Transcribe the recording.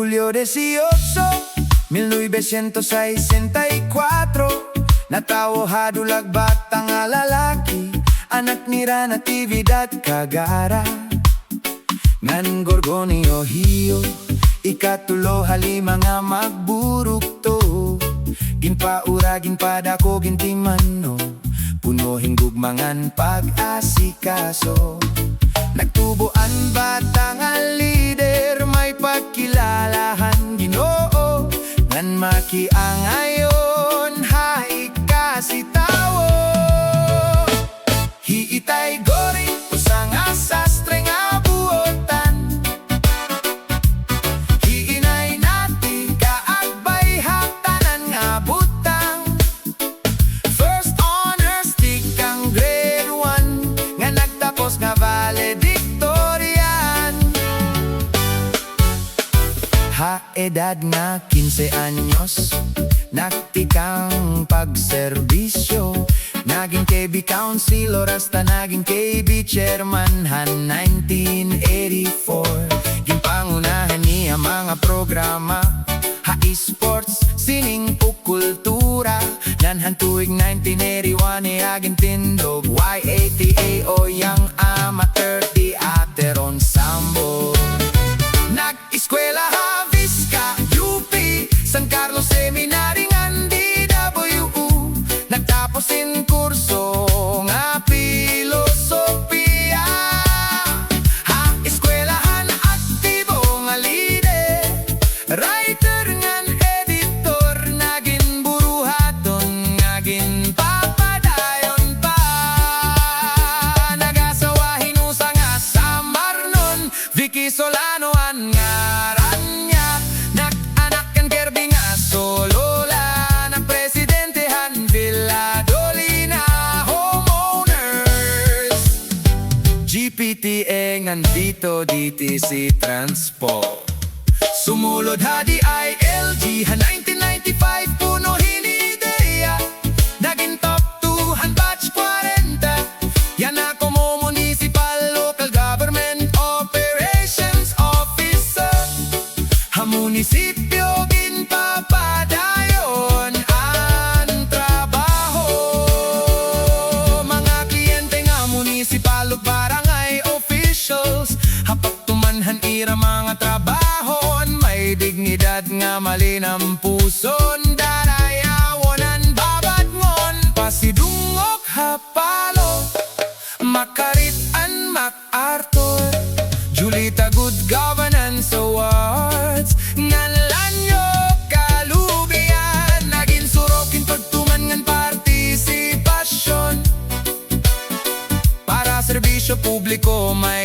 Hulyo 18, 1964, natawo hadulag batang nga lalaki, anak ni Natividad Cagara. Ngan Gorgonio hiyo, ikatulo halima nga magburukto. Ginpaura, ginpadako, gintimano, punohing gugmangan pag-asikaso. Nagtubuan bata nga lider, may pagkilalahan Ginoo. Ngan makiangayon, hai kasi tawo. Hiitay goring, usang asastre nga buotan. Hiinay nati, kaagbay hatanan nga butang. First honors, tikang grade 1, nga nagtapos nga valedictorian. Ha-edad nga 15 anyos, nagtikang pagserbisyo. Naging KB councilor hasta naging KB chairman han 1984. Ginpangunahan niya mga programa, ha-esports, sining o kultura. Nanhan tuig 1981 niaging tindog Y80A o Young Amateur Theater Ensemble. Nag-eskwela Havisca, UP, San Carlos Seminary ngan DWU. Nagtapos in kurso nga filosofiya. Ha-eskwelahan aktibo nga leader, writer ngan editor. Naging buruhaton, naging papadayon pa. Nagasawahin usa nga sa Marnon, Vicky Solano ang ngaran niya. Nag-anak kan Kirby nga Solola, na presidentehan Villa Dolina homeowners. GPTA ngan dito DTC Transpo. Sumulod hadi ILG ha 1995, punuhin ni ideya. Naging top 2 han batch 40. Yan ako mo municipal local government operations officer. Ha munisipyo ginpapadayon ang trabaho. Mga kliyente nga municipal ug barangay officials, hapagtumanhan ira mga trabahon. May dignidad nga malinam puson, darayawonan babadngon. Pasidungok hapalo, Makarit-an MacArthur, Julita Good Governance Awards. Nganlan nyo kalubian, naging surokin pagtuman ngan partisipasyon. Para serbisyo publiko may